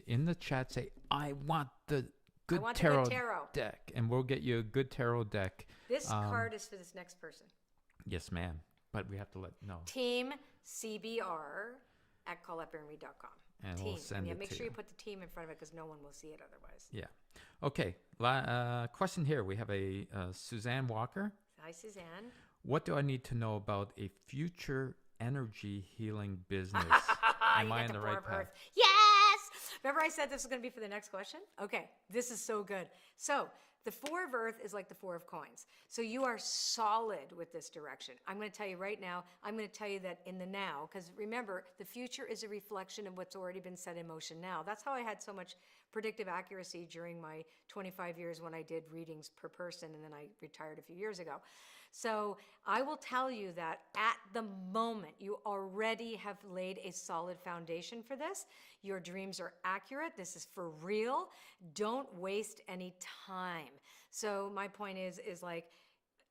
C: in the chat say, I want the good
D: the
C: tarot
D: good tarot
C: deck, and we'll get you a good tarot deck.
D: This card is for this next person.
C: Yes, ma'am. But we have to let know.
D: Team CBR at ColetteBaron-Reid.com.
C: And
D: team.
C: we'll send it
D: make
C: to
D: sure
C: you.
D: you put the team in front of it because no one will see it otherwise.
C: Yeah. Okay. Question here. We have a Suzanne Walker.
D: Hi, Suzanne.
C: What do I need to know about a future energy healing business? Am I in the right path?
D: Yes! Remember I said this was going to be for the next question? Okay, this is so good. So, the Four of Earth is like the Four of Coins. So you are solid with this direction. I'm going to tell you right now, I'm going to tell you that in the now, because remember, the future is a reflection of what's already been set in motion now. That's how I had so much predictive accuracy during my 25 years when I did readings per person, and then I retired a few years ago. So I will tell you that at the moment, you already have laid a solid foundation for this. Your dreams are accurate. This is for real. Don't waste any time. So my point is like,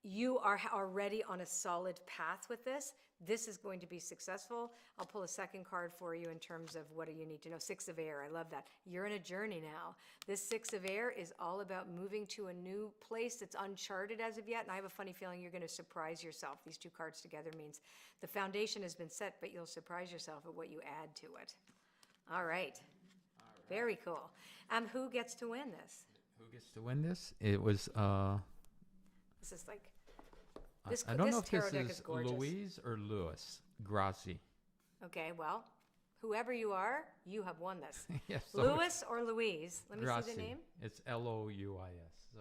D: you are already on a solid path with this. This is going to be successful. I'll pull a second card for you in terms of what do you need to know. Six of Air, I love that. You're in a journey now. This Six of Air is all about moving to a new place that's uncharted as of yet, and I have a funny feeling you're going to surprise yourself. These two cards together means the foundation has been set, but you'll surprise yourself at what you add to it. All right. Very cool. Who gets to win this?
C: Who gets to win this? It was...
D: This is like...
C: I don't know if
D: tarot
C: this
D: deck
C: is
D: gorgeous.
C: Louise or Louis Grassi.
D: Okay, well, whoever you are, you have won this.
C: Yes, so
D: Louis or Louise? Let me
C: Grassi.
D: see the name.
C: It's Louis. So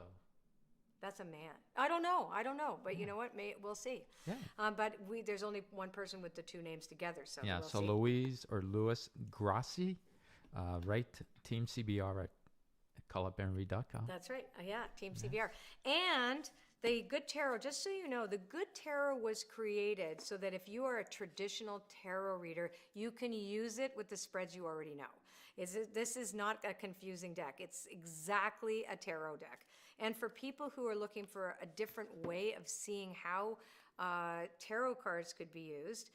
D: That's a man. I don't know. But you know what? We'll see.
C: yeah,
D: But there's only one person with the two names together, so
C: yeah.
D: we'll
C: So
D: see.
C: Louise or Louis Grassi, right? Team CBR at ColetteBaron-Reid.com.
D: That's right. Yeah, Team CBR. And the Good Tarot, just so you know, the Good Tarot was created so that if you are a traditional tarot reader, you can use it with the spreads you already know. This is not a confusing deck. It's exactly a tarot deck. And for people who are looking for a different way of seeing how tarot cards could be used,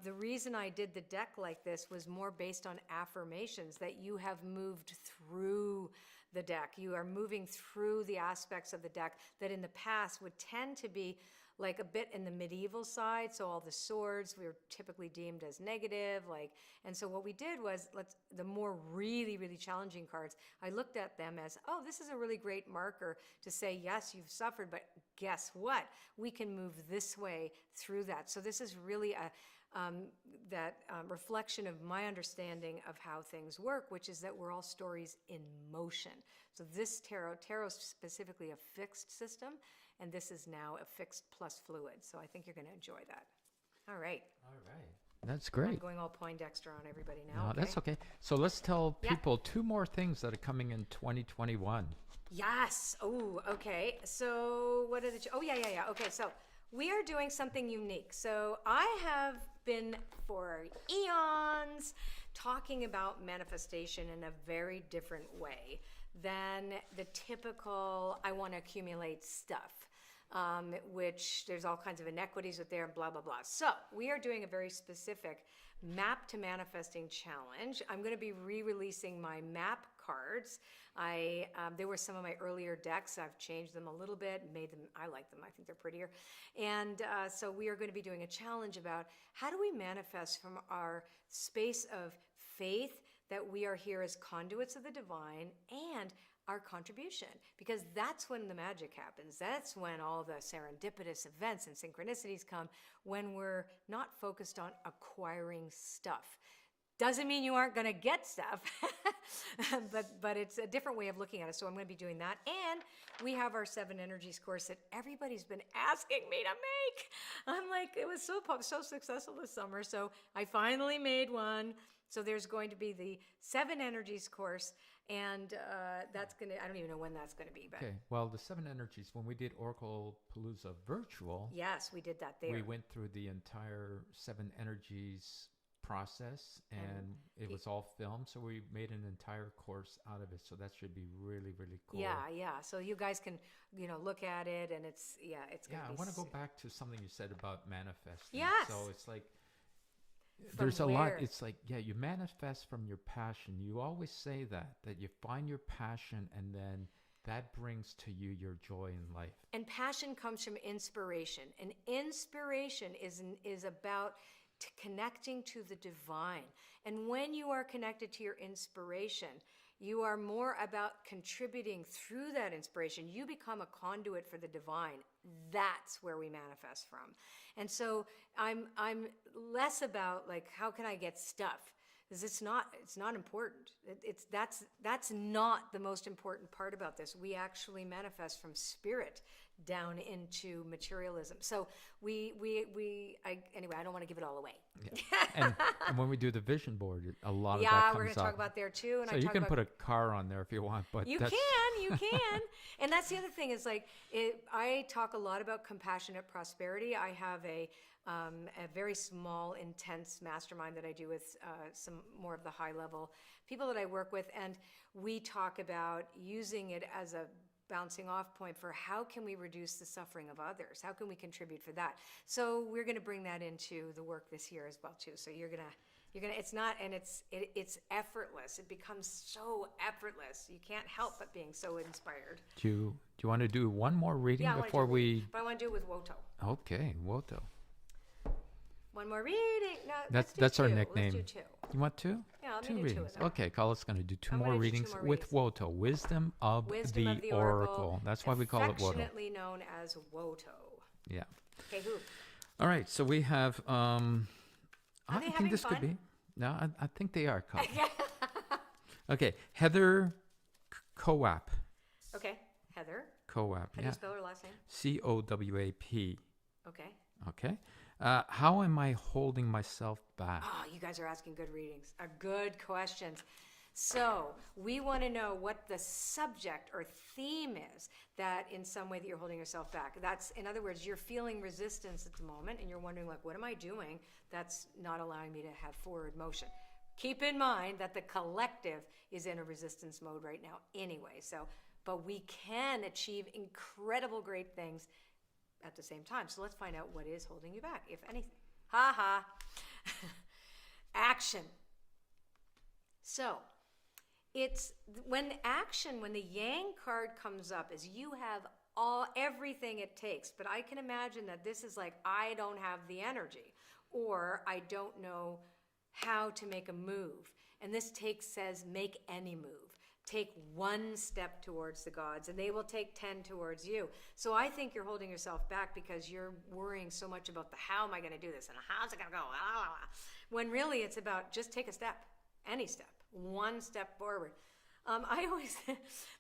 D: the reason I did the deck like this was more based on affirmations that you have moved through the deck. You are moving through the aspects of the deck that in the past would tend to be like a bit in the medieval side. So all the swords we were typically deemed as negative, and so what we did was the more really, really challenging cards, I looked at them as, oh, this is a really great marker to say, yes, you've suffered, but guess what? We can move this way through that. So this is really a reflection of my understanding of how things work, which is that we're all stories in motion. So this tarot is specifically a fixed system, and this is now a fixed plus fluid. So I think you're going to enjoy that. All right.
C: All right. That's
D: I'm
C: great.
D: going all Poindexter on everybody now.
C: No, that's okay. So let's tell people two more things that are coming in 2021.
D: Yes. Oh, okay. So what are the... Oh, yeah. Okay, so we are doing something unique. So I have been for eons talking about manifestation in a very different way than the typical I want to accumulate stuff, which there's all kinds of inequities with there and blah, blah, blah. So we are doing a very specific map to manifesting challenge. I'm going to be re-releasing my map cards. There were some of my earlier decks. I've changed them a little bit, made them, I like them. I think they're prettier. And so we are going to be doing a challenge about how do we manifest from our space of faith that we are here as conduits of the divine and our contribution, because that's when the magic happens. That's when all the serendipitous events and synchronicities come, when we're not focused on acquiring stuff. Doesn't mean you aren't going to get stuff, but it's a different way of looking at it. So I'm going to be doing that. And we have our 7 Energies course that everybody's been asking me to make. I'm like, it was so successful this summer. So I finally made one. So there's going to be the 7 Energies course. And that's going to, I don't even know when that's going to be. But
C: Okay. Well, the 7 Energies, when we did Oracle Palooza virtual.
D: Yes, we did that there.
C: We went through the entire 7 Energies process, and it was all filmed, so we made an entire course out of it. So that should be really, really cool.
D: Yeah. So you guys can, look at it, and it's gonna
C: I
D: be
C: want to go back to something you said about manifesting.
D: Yes.
C: So it's like
D: From
C: there's a lot.
D: where?
C: It's like, yeah, you manifest from your passion. You always say that you find your passion, and then that brings to you your joy in life.
D: And passion comes from inspiration. And inspiration is about connecting to the divine. And when you are connected to your inspiration, you are more about contributing through that inspiration. You become a conduit for the divine. That's where we manifest from. And so I'm less about like, how can I get stuff? Because it's not important. That's not the most important part about this. We actually manifest from spirit down into materialism. So anyway, I don't want to give it all away.
C: Yeah. And when we do the vision board, a lot of that
D: Yeah,
C: comes
D: we're going to talk
C: up.
D: about there too. And
C: So you can put a car on there if you want, but
D: you can. And that's the other thing is like, I talk a lot about compassionate prosperity. I have a very small, intense mastermind that I do with some more of the high level people that I work with. And we talk about using it as a bouncing off point for how can we reduce the suffering of others? How can we contribute for that? So we're going to bring that into the work this year as well too. So you're going to, it's not, and it's effortless. It becomes so effortless. You can't help but being so inspired.
C: Do you want to do one more reading before we?
D: But I want to do it with Woto.
C: Okay, Woto.
D: One more reading. No,
C: That's our
D: two.
C: nickname.
D: Let's do two.
C: You want two?
D: Yeah, let me
C: two
D: do two
C: readings.
D: of them.
C: Okay, Colette's going to do two
D: I'm
C: more
D: gonna do two
C: readings
D: more
C: with Woto, Wisdom of the Oracle. That's why we call it Woto.
D: Affectionately known as Woto.
C: Yeah.
D: Okay, who?
C: All right, so we have. I
D: they
C: think
D: having
C: this could
D: fun?
C: be. No, I think they are. Colette. Okay, Heather Coap.
D: Okay, Heather.
C: Coap.
D: How do you spell her last name?
C: COWAP.
D: Okay.
C: Okay. How am I holding myself back?
D: Oh, you guys are asking good readings, good questions. So we want to know what the subject or theme is that in some way that you're holding yourself back. That's, in other words, you're feeling resistance at the moment and you're wondering like, what am I doing that's not allowing me to have forward motion? Keep in mind that the collective is in a resistance mode right now anyway. So, but we can achieve incredible great things at the same time. So let's find out what is holding you back, if anything. Ha ha. Action. So it's when the Yang card comes up is you have everything it takes. But I can imagine that this is like, I don't have the energy, or I don't know how to make a move. And this says make any move. Take one step towards the gods and they will take 10 towards you. So I think you're holding yourself back because you're worrying so much about how am I going to do this and how's it going to go? When really it's about just take a step, any step, one step forward.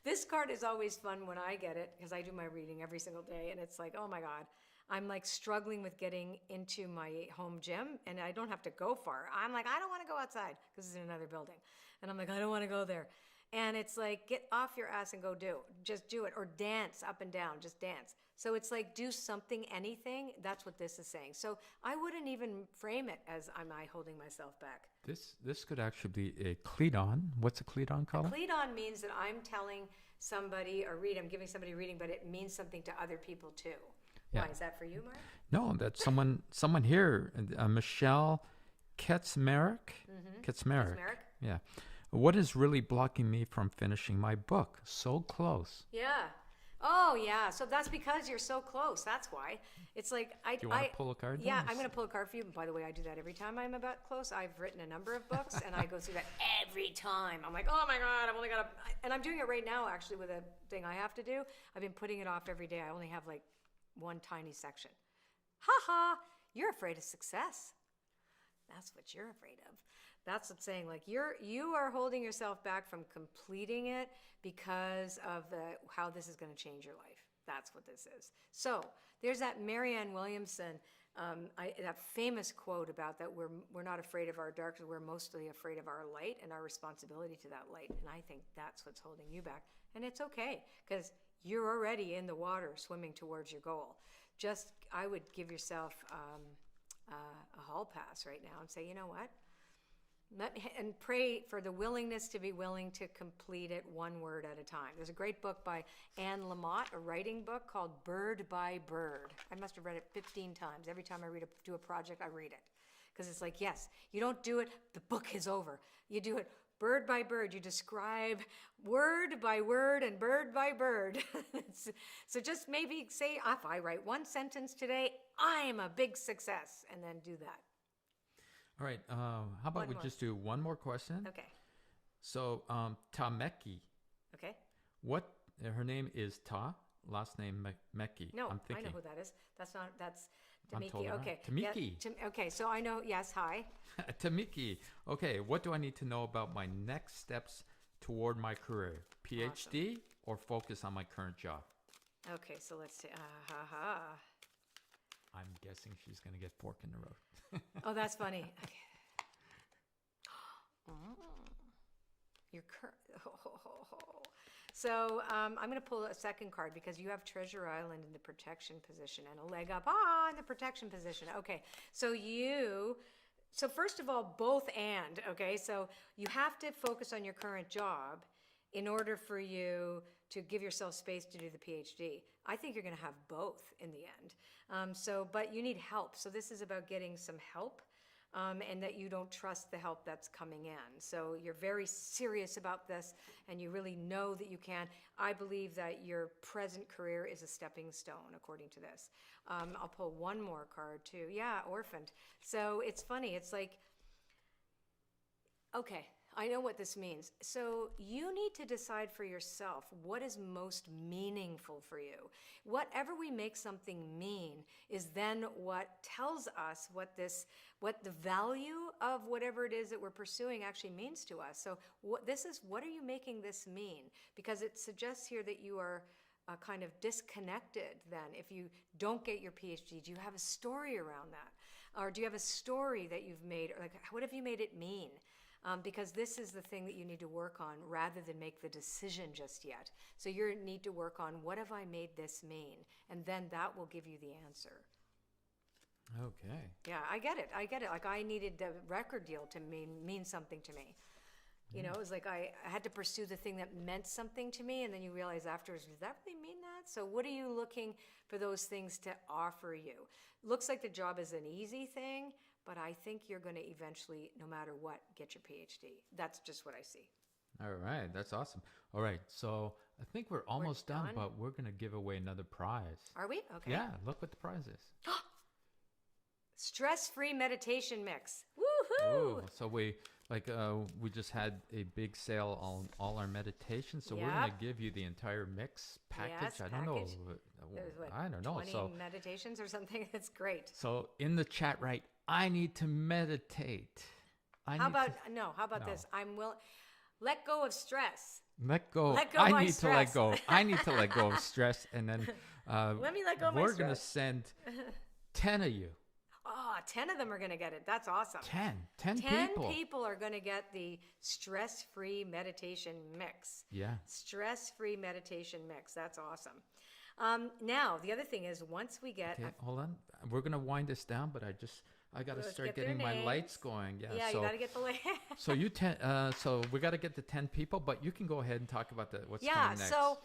D: This card is always fun when I get it because I do my reading every single day and it's like, oh my God, I'm like struggling with getting into my home gym and I don't have to go far. I'm like, I don't want to go outside because it's in another building. And I'm like, I don't want to go there. And it's like, get off your ass and go just do it. Or dance up and down, just dance. So it's like, do something, anything. That's what this is saying. So I wouldn't even frame it as am I holding myself back.
C: This could actually be a cleat-on. What's a cleat-on, Colette?
D: A cleat-on means that I'm telling somebody I'm giving somebody a reading, but it means something to other people too.
C: Yeah.
D: Why, is that for you, Mark?
C: No, that's someone here, Michelle Kaczmarek. Kaczmarek. Yeah. What is really blocking me from finishing my book? So close.
D: Yeah. Oh, yeah. So that's because you're so close. That's why. It's like
C: Do you want to pull a card?
D: Yeah, I'm going to pull a card for you. By the way, I do that every time I'm about close. I've written a number of books, and I go through that every time. I'm like, oh my God, I've only got and I'm doing it right now, actually, with a thing I have to do. I've been putting it off every day. I only have like one tiny section. Ha ha, you're afraid of success. That's what you're afraid of. That's what's saying, like you are holding yourself back from completing it because of how this is going to change your life. That's what this is. So there's that Marianne Williamson, that famous quote about that we're not afraid of our darkness, we're mostly afraid of our light and our responsibility to that light. And I think that's what's holding you back. And it's okay because you're already in the water swimming towards your goal. I would give yourself a hall pass right now and say, you know what? And pray for the willingness to be willing to complete it one word at a time. There's a great book by Anne Lamott, a writing book called Bird by Bird. I must have read it 15 times. Every time I do a project, I read it. Because it's like, yes, you don't do it, the book is over. You do it bird by bird. You describe word by word and bird by bird. So just maybe say, if I write one sentence today, I'm a big success, and then do that.
C: All right. How about we just do one more question?
D: Okay.
C: So, Tameki.
D: Okay.
C: What? Her name is Ta. Last name Meki.
D: No,
C: I'm
D: I
C: thinking.
D: know who that is. That's
C: I'm
D: Tamiki.
C: totally wrong.
D: Okay.
C: Tamiki.
D: Yeah, okay, so I know. Yes. Hi.
C: Tamiki. Okay. What do I need to know about my next steps toward my career? PhD or focus on my current job?
D: Okay. So let's see.
C: I'm guessing she's gonna get fork in the road.
D: Oh, that's funny. Okay. Your current. So I'm going to pull a second card because you have Treasure Island in the protection position and a leg up in the protection position. Okay, so first of all, both and, okay? So you have to focus on your current job in order for you to give yourself space to do the PhD. I think you're going to have both in the end. But you need help. So this is about getting some help. And that you don't trust the help that's coming in. So you're very serious about this, and you really know that you can. I believe that your present career is a stepping stone, according to this. I'll pull one more card, too. Yeah, orphaned. So it's funny. It's like, okay, I know what this means. So you need to decide for yourself what is most meaningful for you. Whatever we make something mean is then what tells us what the value of whatever it is that we're pursuing actually means to us. So what are you making this mean? Because it suggests here that you are kind of disconnected then. If you don't get your PhD, do you have a story around that? Or do you have a story that you've made? Or like, what have you made it mean? Because this is the thing that you need to work on rather than make the decision just yet. So you need to work on, what have I made this mean? And then that will give you the answer.
C: Okay.
D: Yeah, I get it. Like I needed the record deal to mean something to me. You know, it was like I had to pursue the thing that meant something to me, and then you realize afterwards, does that really mean that? So what are you looking for those things to offer you? Looks like the job is an easy thing, but I think you're going to eventually, no matter what, get your PhD. That's just what I see.
C: All right. That's awesome. All right. So I think we're almost done, but we're going to give away another prize.
D: Are we? Okay.
C: Yeah. Look what the prize is.
D: Stress-free meditation mix. Woohoo!
C: Ooh, so we just had a big sale on all our meditations, so we're going to give you the entire mix package.
D: Yes,
C: I don't know. I don't know.
D: 20
C: so
D: meditations or something. It's great.
C: So in the chat, right? I need to meditate.
D: How about this? I'm willing. Let go of stress.
C: Let go.
D: Let go.
C: I need to let go. I need to let go of stress, and then
D: let me let go of my stress.
C: We're going to send 10 of you.
D: Oh, 10 of them are going to get it. That's awesome.
C: 10 people.
D: 10 people are going to get the stress-free meditation mix.
C: Yeah.
D: Stress-free meditation mix. That's awesome. Now, the other thing is once we get...
C: Okay, hold on. We're going to wind this down, but I got to start getting my lights going. Yeah,
D: so, you got to get the light.
C: So we got to get the 10 people, but you can go ahead and talk about what's coming next.
D: So...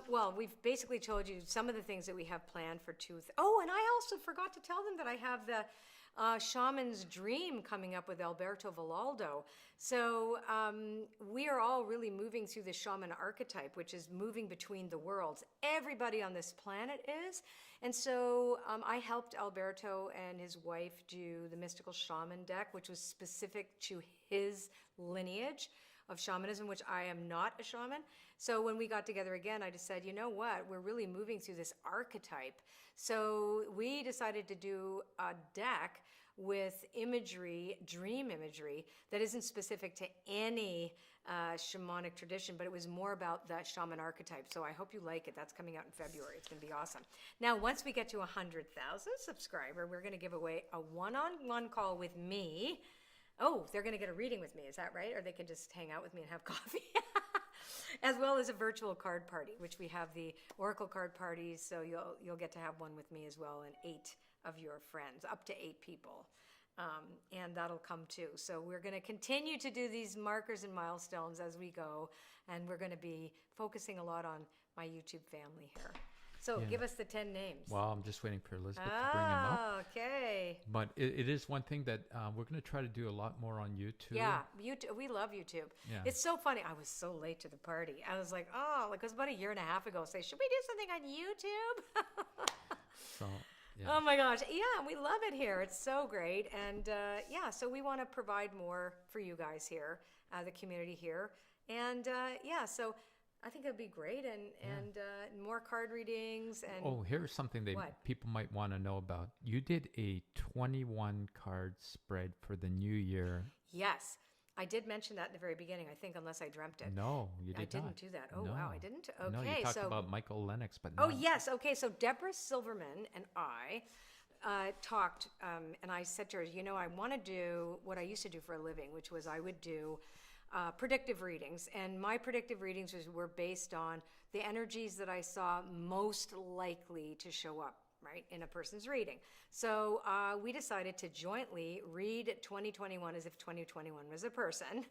D: well, we've basically told you some of the things that we have planned for Oh, and I also forgot to tell them that I have the Shaman's Dream coming up with Alberto Villaldo. So we are all really moving through the shaman archetype, which is moving between the worlds. Everybody on this planet is. And so I helped Alberto and his wife do the Mystical Shaman deck, which was specific to his lineage of shamanism, which I am not a shaman. So when we got together again, I just said, you know what, we're really moving through this archetype. So we decided to do a deck with imagery, dream imagery, that isn't specific to any shamanic tradition, but it was more about the shaman archetype. So I hope you like it. That's coming out in February. It's going to be awesome. Now, once we get to 100,000 subscriber, we're going to give away a one-on-one call with me. Oh, they're going to get a reading with me. Is that right? Or they can just hang out with me and have coffee. As well as a virtual card party, which we have the Oracle card parties. So you'll get to have one with me as well, and 8 of your friends, up to 8 people. and that'll come too. So we're going to continue to do these markers and milestones as we go, and we're going to be focusing a lot on my YouTube family here. So give us the 10 names.
C: Well, I'm just waiting for Elizabeth to bring them up.
D: Okay.
C: But it is one thing that we're going to try to do a lot more on YouTube.
D: Yeah, YouTube. We love YouTube.
C: Yeah.
D: It's so funny. I was so late to the party. I was like, it was about a year and a half ago. Say, should we do something on YouTube?
C: So, yeah.
D: Oh my gosh. Yeah, we love it here. It's so great. And so we want to provide more for you guys here, the community here. And so I think it'd be great, and more card readings. And
C: here's something that people might want to know about. You did a 21 card spread for the new year.
D: Yes, I did mention that in the very beginning. I think, unless I dreamt it.
C: No, you did not.
D: I didn't do that. Oh,
C: No.
D: wow, I didn't. Okay,
C: No, you talked about Michael Lennox, but
D: Oh,
C: not.
D: yes. Okay, so Deborah Silverman and I talked, and I said to her, I want to do what I used to do for a living, which was I would do predictive readings. And my predictive readings were based on the energies that I saw most likely to show up, right, in a person's reading. So we decided to jointly read 2021 as if 2021 was a person,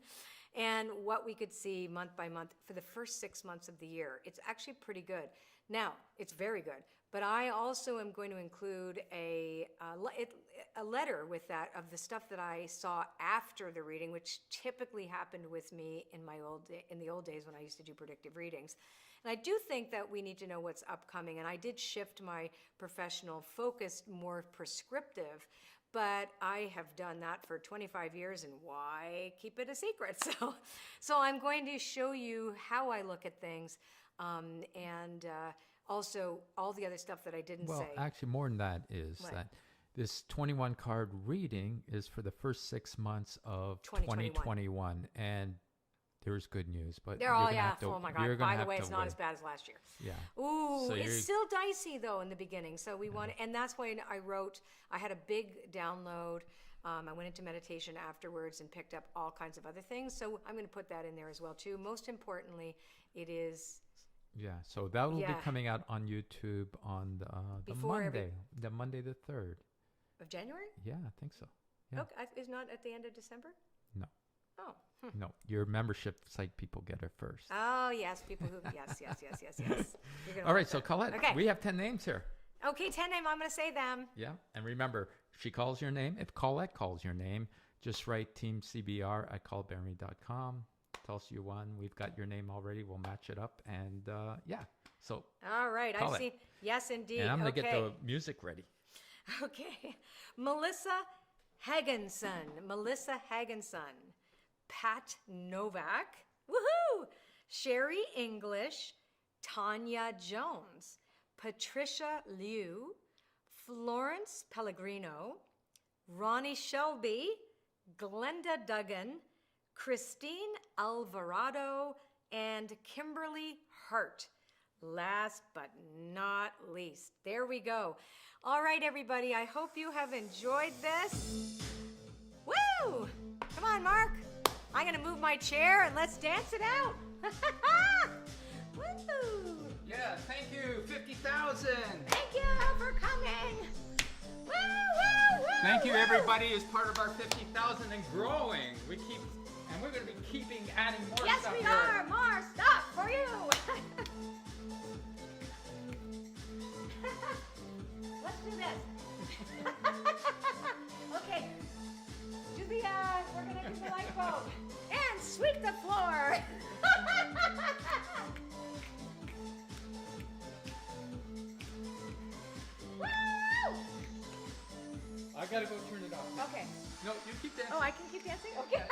D: and what we could see month by month for the first 6 months of the year. It's actually pretty good. Now, it's very good, but I also am going to include a letter with that of the stuff that I saw after the reading, which typically happened with me in the old days when I used to do predictive readings. And I do think that we need to know what's upcoming, and I did shift my professional focus more prescriptive, but I have done that for 25 years, and why keep it a secret? So I'm going to show you how I look at things, and also all the other stuff that I didn't say.
C: Well, actually, more than that is that this 21 card reading is for the first 6 months of 2021, and there's good news, but
D: oh my God! By the way, it's not as bad as last year.
C: Yeah.
D: Ooh, it's still dicey though in the beginning. So we want, and that's why I had a big download. I went into meditation afterwards and picked up all kinds of other things. So I'm going to put that in there as well too. Most importantly, it is.
C: Yeah, so that will be coming out on YouTube on the Monday the 3rd.
D: Of January?
C: Yeah, I think so. Yeah.
D: Okay, is not at the end of December?
C: No.
D: Oh.
C: No, your membership site people get it first.
D: Oh, yes, people who, yes.
C: All right, so Colette, we have 10 names here.
D: Okay, 10 names, I'm going to say them.
C: Yeah, and remember, she calls your name. If Colette calls your name, just write teamcbr@colettebaron-reid.com. Tell us you won. We've got your name already. We'll match it up, and so.
D: All right, I've seen, yes, indeed.
C: And I'm going to get the music ready.
D: Okay, Melissa Hagenson, Pat Novak, woohoo! Sherry English, Tanya Jones, Patricia Liu, Florence Pellegrino, Ronnie Shelby, Glenda Duggan, Christine Alvarado, and Kimberly Hart. Last but not least. There we go. All right, everybody, I hope you have enjoyed this. Woo! Come on, Mark. I'm going to move my chair and let's dance it out. Woo!
C: Yeah, thank you. 50,000.
D: Thank you for coming. Woo, woo, woo.
C: Thank you, everybody, as part of our 50,000 and growing. And we're going to be adding more
D: yes,
C: stuff
D: we
C: here.
D: are. More stuff for you. Let's do this. Okay. We're going to do the lifeboat. And sweep the floor. Woo!
C: I got to go turn it off.
D: Okay.
C: No, you keep dancing.
D: Oh, I can keep dancing? Okay.